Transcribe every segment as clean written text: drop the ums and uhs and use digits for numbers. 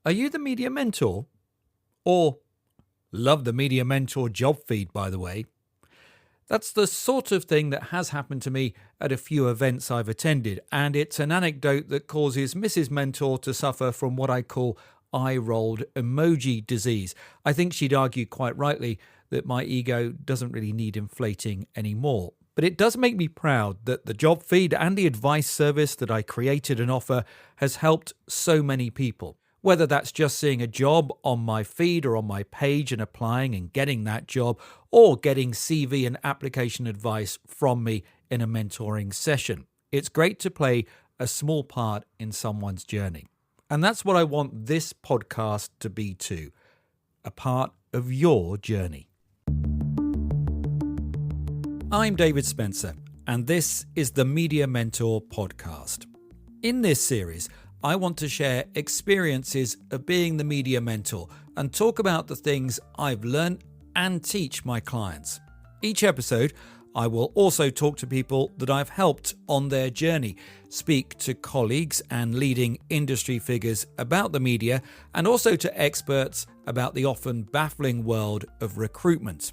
Are you the media mentor? Or love the media mentor job feed, by the way. That's the sort of thing that has happened to me at a few events I've attended, and it's an anecdote that causes Mrs. Mentor to suffer from what I call eye-rolled emoji disease. I think she'd argue quite rightly that my ego doesn't really need inflating anymore. But it does make me proud that the job feed and the advice service that I created and offer has helped so many people. Whether that's just seeing a job on my feed or on my page and applying and getting that job, or getting CV and application advice from me in a mentoring session. It's great to play a small part in someone's journey. And that's what I want this podcast to be too, a part of your journey. I'm David Spencer, and this is the Media Mentor podcast. In this series, I want to share experiences of being the media mentor and talk about the things I've learned and teach my clients. Each episode, I will also talk to people that I've helped on their journey, speak to colleagues and leading industry figures about the media, and also to experts about the often baffling world of recruitment.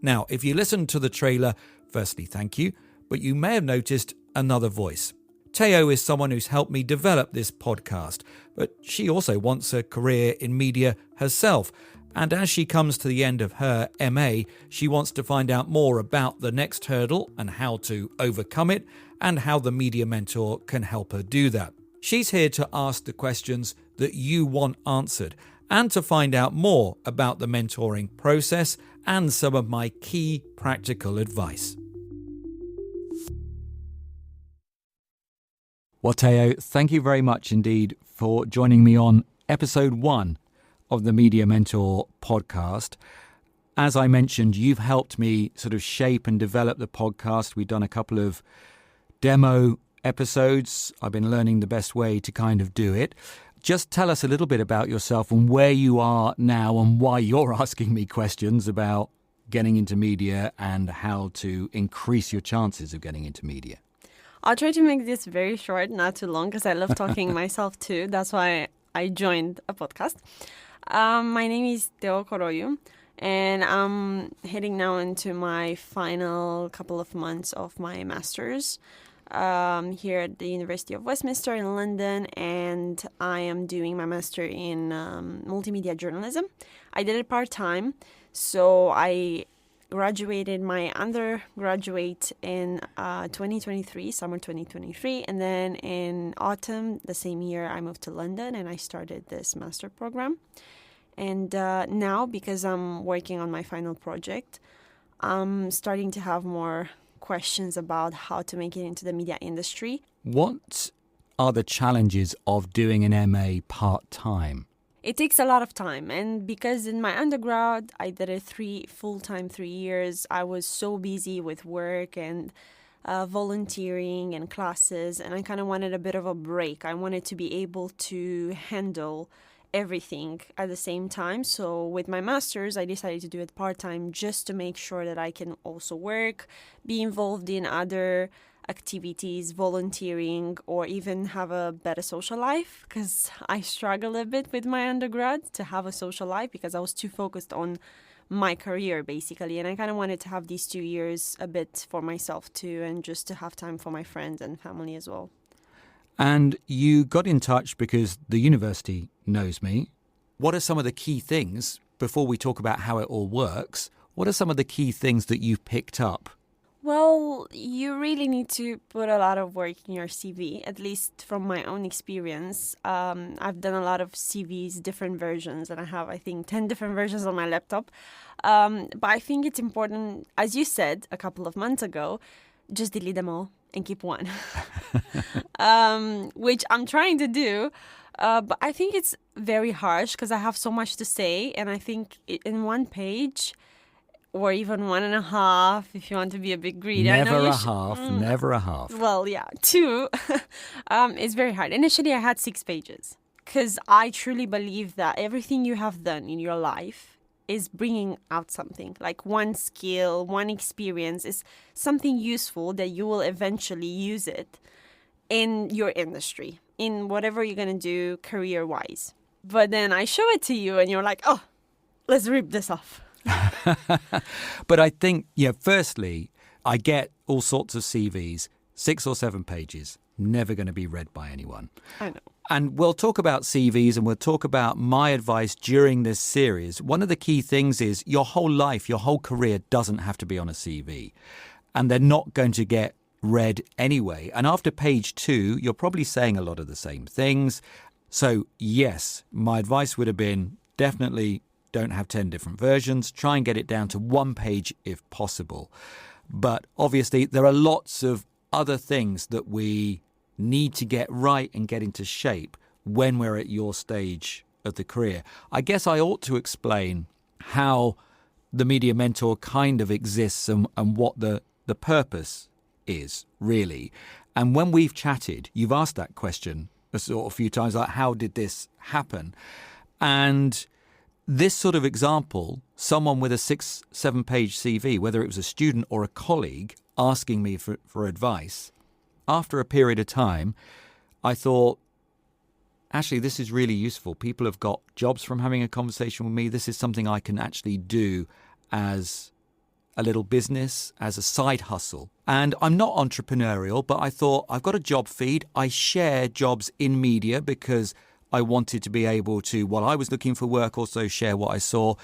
Now, if you listened to the trailer, firstly, thank you, but you may have noticed another voice. Teo is someone who's helped me develop this podcast, but she also wants a career in media herself. And as she comes to the end of her MA, she wants to find out more about the next hurdle and how to overcome it, and how the media mentor can help her do that. She's here to ask the questions that you want answered and to find out more about the mentoring process and some of my key practical advice. Well, Teo, thank you very much indeed for joining me on episode 1 of the Media Mentor podcast. As I mentioned, you've helped me sort of shape and develop the podcast. We've done a couple of demo episodes. I've been learning the best way to kind of do it. Just tell us a little bit about yourself and where you are now and why you're asking me questions about getting into media and how to increase your chances of getting into media. I'll try to make this very short, not too long, because I love talking myself too. That's why I joined a podcast. My name is Teo Coroyu, and I'm heading now into my final couple of months of my master's here at the University of Westminster in London, and I am doing my master in multimedia journalism. I did it part-time, so I graduated my undergraduate in 2023, summer 2023, and then in autumn the same year I moved to London and I started this master program. And now, because I'm working on my final project, I'm starting to have more questions about how to make it into the media industry. What are the challenges of doing an MA part-time? It takes a lot of time, and because in my undergrad I did it 3 years, I was so busy with work and volunteering and classes, and I kind of wanted a bit of a break. I wanted to be able to handle everything at the same time. So with my master's, I decided to do it part-time just to make sure that I can also work, be involved in other activities, volunteering, or even have a better social life, because I struggle a bit with my undergrad to have a social life because I was too focused on my career basically, and I kind of wanted to have these 2 years a bit for myself too, and just to have time for my friends and family as well. And you got in touch because the university knows me. What are some of the key things, before we talk about how it all works, what are some of the key things that you've picked up? Well, you really need to put a lot of work in your CV, at least from my own experience. I've done a lot of CVs, different versions, and I have, I think, 10 different versions on my laptop. But I think it's important, as you said a couple of months ago, just delete them all and keep one, which I'm trying to do. But I think it's very harsh because I have so much to say, and I think in one page, or even 1.5, if you want to be a bit greedy. Never a half. Well, yeah, 2. It's very hard. Initially, I had 6 pages because I truly believe that everything you have done in your life is bringing out something. Like one skill, one experience is something useful that you will eventually use it in your industry, in whatever you're going to do career-wise. But then I show it to you and you're like, oh, let's rip this off. But I think, firstly, I get all sorts of CVs, 6 or 7 pages, never going to be read by anyone. I know. And we'll talk about CVs and we'll talk about my advice during this series. One of the key things is your whole life, your whole career doesn't have to be on a CV. And they're not going to get read anyway. And after page 2, you're probably saying a lot of the same things. So yes, my advice would have been definitely don't have 10 different versions. Try and get it down to 1 page if possible. But obviously there are lots of other things that we need to get right and get into shape when we're at your stage of the career. I guess I ought to explain how the Media Mentor kind of exists and what the purpose is, really. And when we've chatted, you've asked that question a few times, like, how did this happen? And this sort of example, someone with a 6-7 page CV, whether it was a student or a colleague asking me for advice, after a period of time, I thought, actually, this is really useful. People have got jobs from having a conversation with me. This is something I can actually do as a little business, as a side hustle. And I'm not entrepreneurial, but I thought I've got a job feed. I share jobs in media because I wanted to be able to, while I was looking for work, also share what I saw.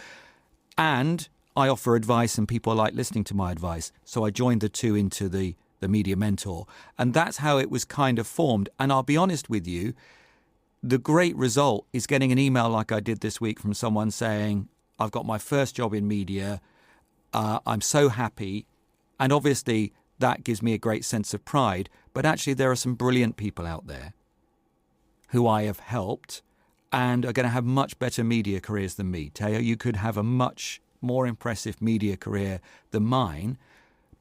And I offer advice and people like listening to my advice. So I joined the two into the Media Mentor. And that's how it was kind of formed. And I'll be honest with you, the great result is getting an email like I did this week from someone saying, I've got my first job in media. I'm so happy. And obviously that gives me a great sense of pride. But actually there are some brilliant people out there who I have helped and are going to have much better media careers than me. Teo, you could have a much more impressive media career than mine,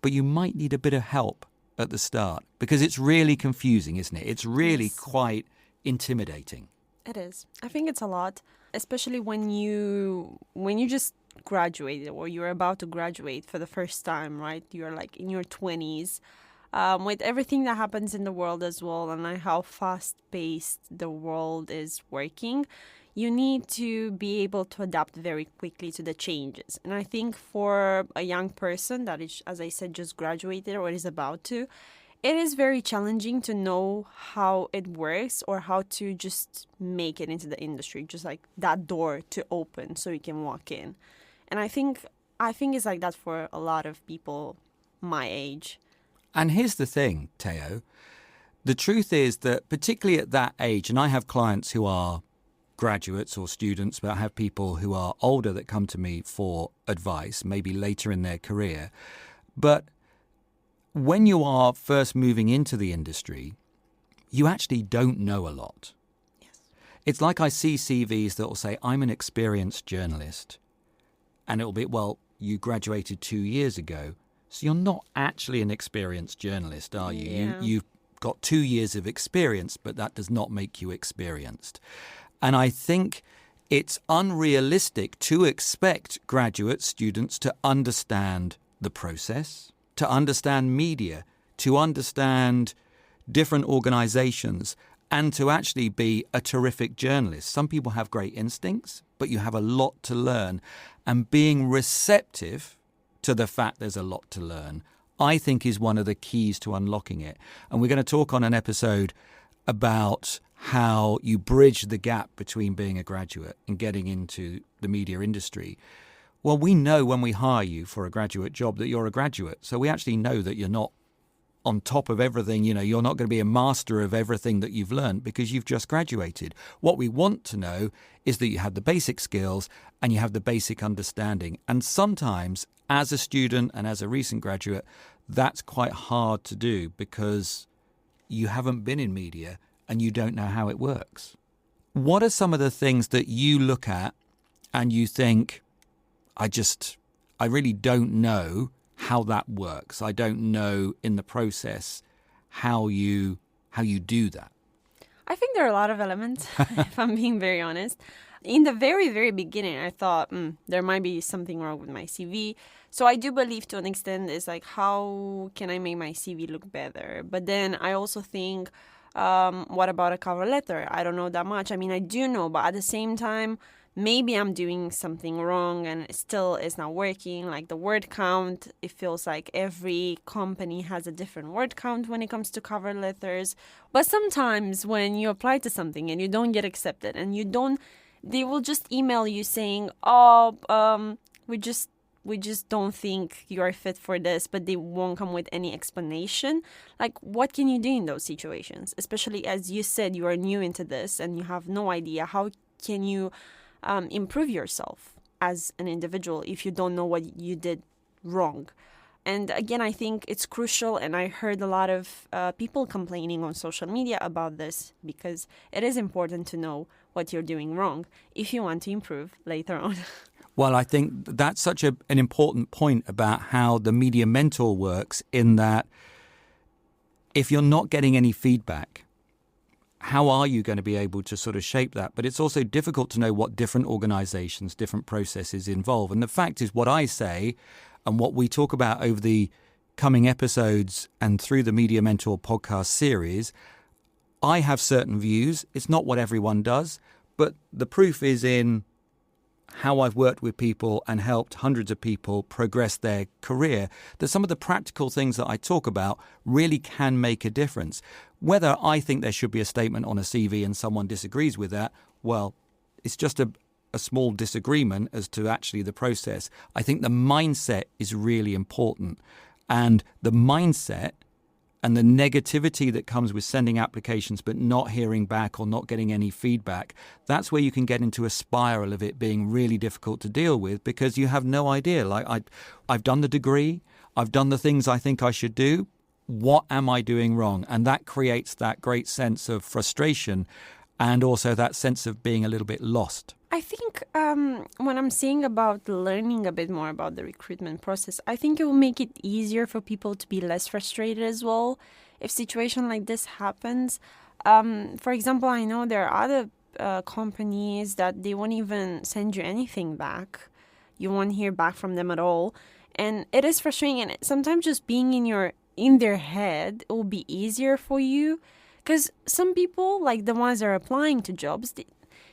but you might need a bit of help at the start because it's really confusing, isn't it? It's really quite intimidating. It is. I think it's a lot, especially when you just graduated or you're about to graduate for the first time, right? You're like in your 20s. With everything that happens in the world as well and like how fast-paced the world is working, you need to be able to adapt very quickly to the changes. And I think for a young person that is, as I said, just graduated or is about to, it is very challenging to know how it works or how to just make it into the industry, just like that door to open so you can walk in. And I think it's like that for a lot of people my age. And here's the thing, Teo. The truth is that particularly at that age, and I have clients who are graduates or students, but I have people who are older that come to me for advice, maybe later in their career. But when you are first moving into the industry, you actually don't know a lot. Yes. It's like I see CVs that will say, I'm an experienced journalist. And it'll be, well, you graduated 2 years ago. So you're not actually an experienced journalist, are you? Yeah. You've got 2 years of experience, but that does not make you experienced. And I think it's unrealistic to expect graduate students to understand the process, to understand media, to understand different organizations, and to actually be a terrific journalist. Some people have great instincts, but you have a lot to learn. And being receptive to the fact there's a lot to learn, I think is one of the keys to unlocking it. And we're going to talk on an episode about how you bridge the gap between being a graduate and getting into the media industry. Well, we know when we hire you for a graduate job that you're a graduate. So we actually know that you're not on top of everything. You're not going to be a master of everything that you've learned because you've just graduated. What we want to know is that you have the basic skills and you have the basic understanding. And sometimes as a student and as a recent graduate, that's quite hard to do because you haven't been in media and you don't know how it works. What are some of the things that you look at and you think, I really don't know how that works. I don't know in the process how you do that. I think there are a lot of elements, if I'm being very honest. In the very, very beginning, I thought there might be something wrong with my CV. So I do believe to an extent it's like, how can I make my CV look better? But then I also think What about a cover letter? I don't know that much. I mean, I do know, but at the same time, maybe I'm doing something wrong and it still is not working. Like the word count, it feels like every company has a different word count when it comes to cover letters. But sometimes when you apply to something and you don't get accepted and they will just email you saying, we just don't think you're fit for this, but they won't come with any explanation. Like, what can you do in those situations? Especially as you said, you are new into this and you have no idea. How can you improve yourself as an individual if you don't know what you did wrong? And again, I think it's crucial, and I heard a lot of people complaining on social media about this, because it is important to know what you're doing wrong if you want to improve later on. Well, I think that's such an important point about how the media mentor works, in that if you're not getting any feedback, how are you going to be able to sort of shape that? But it's also difficult to know what different organizations, different processes involve. And the fact is, what I say and what we talk about over the coming episodes and through the Media Mentor podcast series, I have certain views. It's not what everyone does, but the proof is in how I've worked with people and helped hundreds of people progress their career, that some of the practical things that I talk about really can make a difference. Whether I think there should be a statement on a CV and someone disagrees with that, well, it's just a small disagreement as to actually the process. I think the mindset is really important. And the mindset and the negativity that comes with sending applications but not hearing back or not getting any feedback, that's where you can get into a spiral of it being really difficult to deal with, because you have no idea. Like, I've done the degree, I've done the things I think I should do. What am I doing wrong? And that creates that great sense of frustration and also that sense of being a little bit lost. I think when I'm saying about learning a bit more about the recruitment process, I think it will make it easier for people to be less frustrated as well if situation like this happens. For example, I know there are other companies that they won't even send you anything back. You won't hear back from them at all. And it is frustrating. And sometimes just being in their head, it will be easier for you. Because some people, like the ones that are applying to jobs,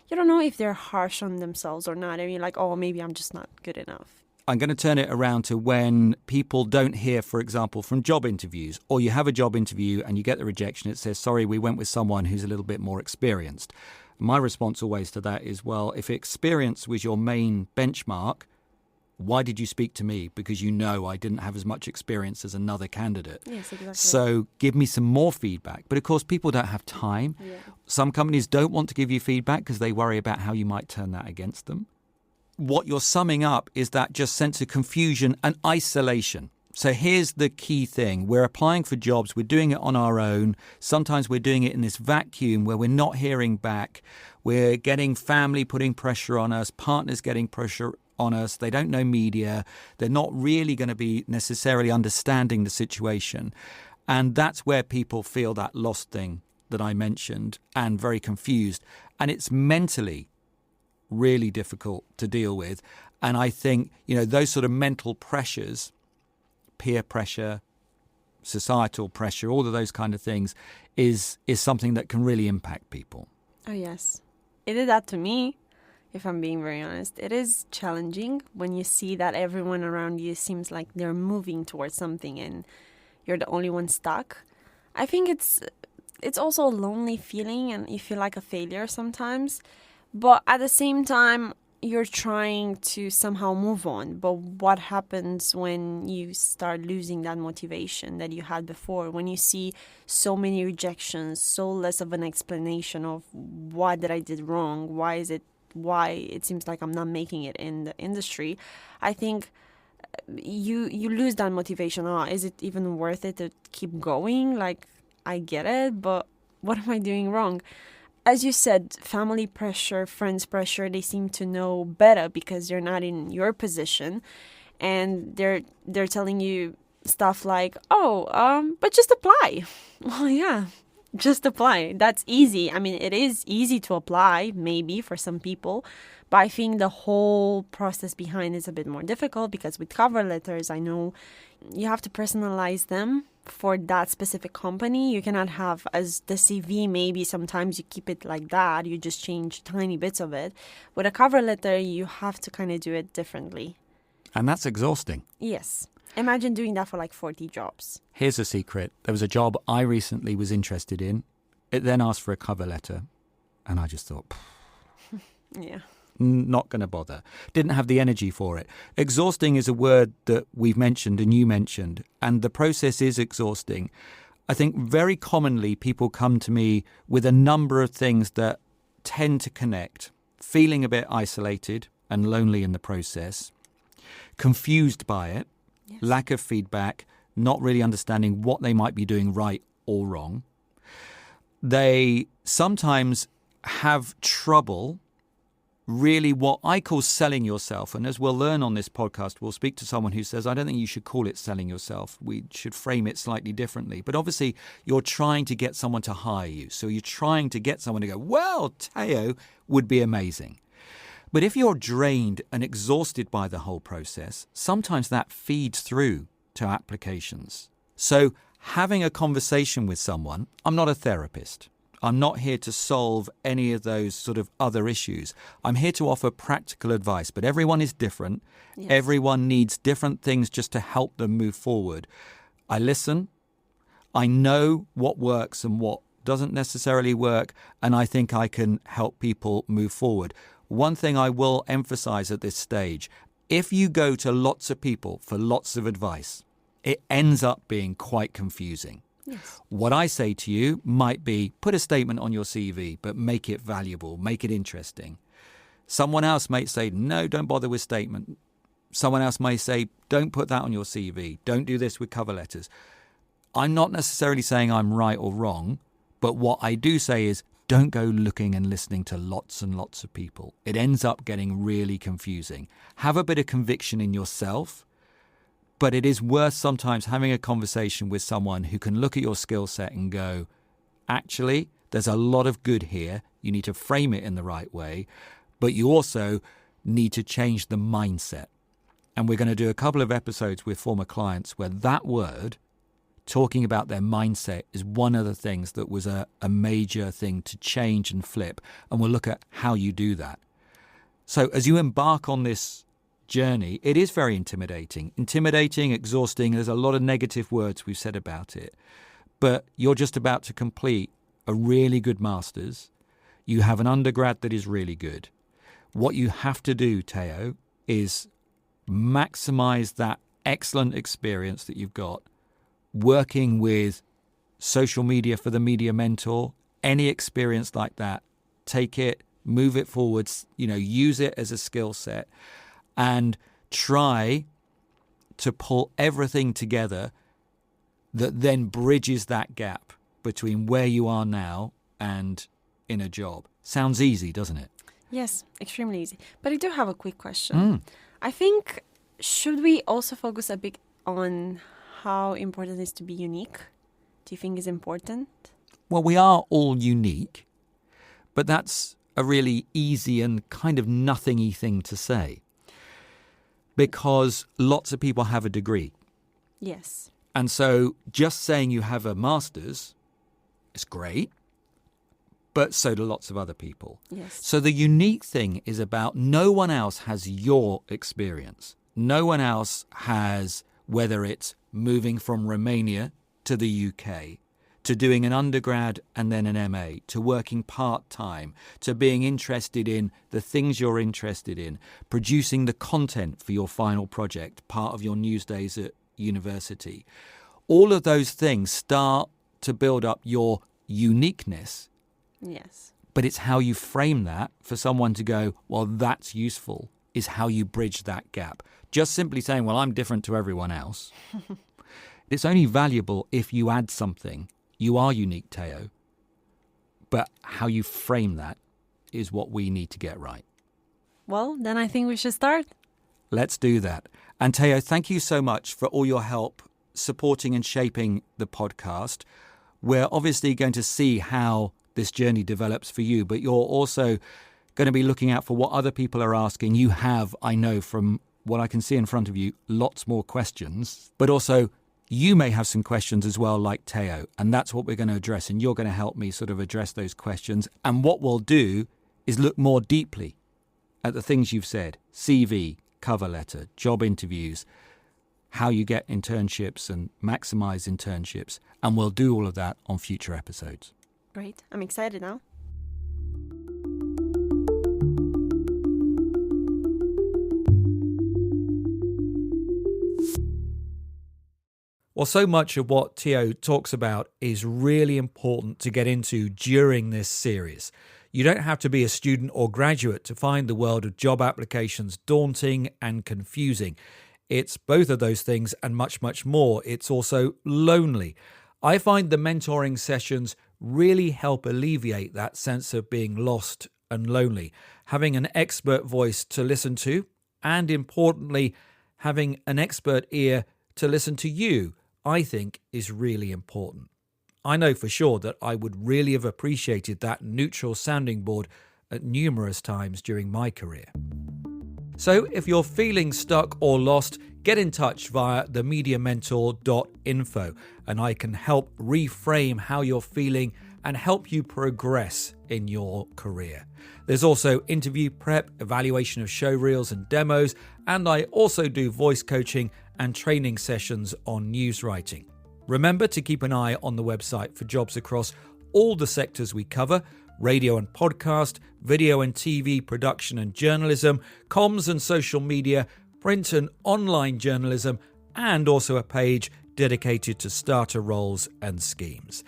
you don't know if they're harsh on themselves or not. I mean, like, oh, maybe I'm just not good enough. I'm going to turn it around to when people don't hear, for example, from job interviews, or you have a job interview and you get the rejection. It says, sorry, we went with someone who's a little bit more experienced. My response always to that is, well, if experience was your main benchmark, why did you speak to me? Because you know I didn't have as much experience as another candidate. Yes, exactly. So give me some more feedback. But of course, people don't have time. Yeah. Some companies don't want to give you feedback because they worry about how you might turn that against them. What you're summing up is that just sense of confusion and isolation. So here's the key thing. We're applying for jobs. We're doing it on our own. Sometimes we're doing it in this vacuum where we're not hearing back. We're getting family putting pressure on us, partners getting pressure on us. They don't know media. They're not really going to be necessarily understanding the situation. And that's where people feel that lost thing that I mentioned and very confused. And it's mentally really difficult to deal with. And I think, those sort of mental pressures, peer pressure, societal pressure, all of those kind of things is something that can really impact people. Oh, yes. It did that to me. If I'm being very honest, it is challenging when you see that everyone around you seems like they're moving towards something and you're the only one stuck. I think it's also a lonely feeling and you feel like a failure sometimes. But at the same time, you're trying to somehow move on. But what happens when you start losing that motivation that you had before? When you see so many rejections, so less of an explanation of what did I did wrong? Why it seems like I'm not making it in the industry, I think you lose that motivation. Oh, is it even worth it to keep going? Like, I get it, but what am I doing wrong? As you said, family pressure, friends pressure, they seem to know better because they're not in your position. And they're telling you stuff like, but just apply. Well, yeah, just apply. That's easy. I mean, it is easy to apply, maybe for some people, but I think the whole process behind is a bit more difficult because with cover letters, I know you have to personalize them for that specific company. You cannot have, as the CV, maybe sometimes you keep it like that, you just change tiny bits of it. With a cover letter, you have to kind of do it differently. And that's exhausting. Yes. Imagine doing that for like 40 jobs. Here's a secret. There was a job I recently was interested in. It then asked for a cover letter. And I just thought, Yeah. not going to bother. Didn't have the energy for it. Exhausting is a word that we've mentioned and you mentioned, and the process is exhausting. I think very commonly people come to me with a number of things that tend to connect. Feeling a bit isolated and lonely in the process, confused by it, Yes. lack of feedback, not really understanding what they might be doing right or wrong. They sometimes have trouble really what I call selling yourself. And as we'll learn on this podcast, we'll speak to someone who says, I don't think you should call it selling yourself. We should frame it slightly differently. But obviously, you're trying to get someone to hire you. So you're trying to get someone to go, well, Teo would be amazing. But if you're drained and exhausted by the whole process, sometimes that feeds through to applications. So having a conversation with someone, I'm not a therapist. I'm not here to solve any of those sort of other issues. I'm here to offer practical advice, but everyone is different. Yes. Everyone needs different things just to help them move forward. I listen. I know what works and what doesn't necessarily work, and I think I can help people move forward. One thing I will emphasize at this stage, if you go to lots of people for lots of advice, it ends up being quite confusing. Yes. What I say to you might be, put a statement on your CV, but make it valuable, make it interesting. Someone else might say, no, don't bother with statement. Someone else may say, don't put that on your CV. Don't do this with cover letters. I'm not necessarily saying I'm right or wrong, but what I do say is, don't go looking and listening to lots and lots of people. It ends up getting really confusing. Have a bit of conviction in yourself, but it is worth sometimes having a conversation with someone who can look at your skill set and go, actually, there's a lot of good here. You need to frame it in the right way, but you also need to change the mindset. And we're going to do a couple of episodes with former clients where that word, talking about their mindset, is one of the things that was a major thing to change and flip. And we'll look at how you do that. So as you embark on this journey, it is very intimidating, exhausting. There's a lot of negative words we've said about it, but you're just about to complete a really good master's. You have an undergrad that is really good. What you have to do, Teo, is maximize that excellent experience that you've got working with social media for the Media Mentor. Any experience like that, take it, move it forwards, use it as a skill set, and try to pull everything together that then bridges that gap between where you are now and in a job. Sounds easy, doesn't it? Yes, extremely easy. But I do have a quick question. I think, should we also focus a bit on how important it is to be unique? Do you think is important? Well, we are all unique, but that's a really easy and kind of nothing-y thing to say, because lots of people have a degree. Yes. And so just saying you have a master's is great, but so do lots of other people. Yes. So the unique thing is about no one else has your experience. No one else has, whether it's moving from Romania to the UK, to doing an undergrad and then an MA, to working part-time, to being interested in the things you're interested in, producing the content for your final project, part of your news days at university. All of those things start to build up your uniqueness. Yes. But it's how you frame that for someone to go, well, that's useful, is how you bridge that gap. Just simply saying, well, I'm different to everyone else. It's only valuable if you add something. You are unique, Teo. But how you frame that is what we need to get right. Well, then I think we should start. Let's do that. And Teo, thank you so much for all your help supporting and shaping the podcast. we're obviously going to see how this journey develops for you, but you're also going to be looking out for what other people are asking. You have, I know from what I can see in front of you, lots more questions, but also you may have some questions as well, like Teo, and that's what we're going to address, and you're going to help me sort of address those questions. And what we'll do is look more deeply at the things you've said: CV, cover letter, job interviews, how you get internships and maximize internships, and we'll do all of that on future episodes. Great. I'm excited now. Well, so much of what Teo talks about is really important to get into during this series. You don't have to be a student or graduate to find the world of job applications daunting and confusing. It's both of those things and much, much more. It's also lonely. I find the mentoring sessions really help alleviate that sense of being lost and lonely. Having an expert voice to listen to, and importantly, having an expert ear to listen to you, I think is really important. I know for sure that I would really have appreciated that neutral sounding board at numerous times during my career. So if you're feeling stuck or lost, get in touch via themediamentor.info and I can help reframe how you're feeling and help you progress in your career. There's also interview prep, evaluation of show reels and demos, and I also do voice coaching and training sessions on news writing. Remember to keep an eye on the website for jobs across all the sectors we cover: radio and podcast, video and TV production and journalism, comms and social media, print and online journalism, and also a page dedicated to starter roles and schemes.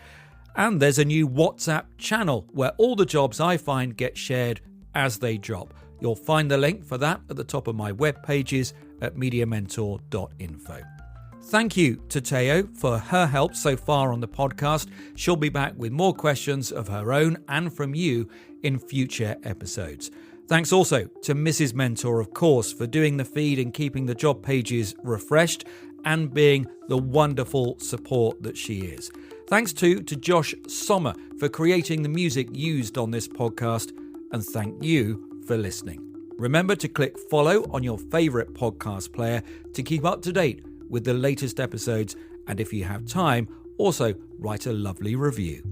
And there's a new WhatsApp channel where all the jobs I find get shared as they drop. You'll find the link for that at the top of my web pages at mediamentor.info. Thank you to Teo for her help so far on the podcast. She'll be back with more questions of her own and from you in future episodes. Thanks also to Mrs. Mentor, of course, for doing the feed and keeping the job pages refreshed and being the wonderful support that she is. Thanks too to Josh Sommer for creating the music used on this podcast, and thank you for listening. Remember to click follow on your favourite podcast player to keep up to date with the latest episodes, and if you have time, also write a lovely review.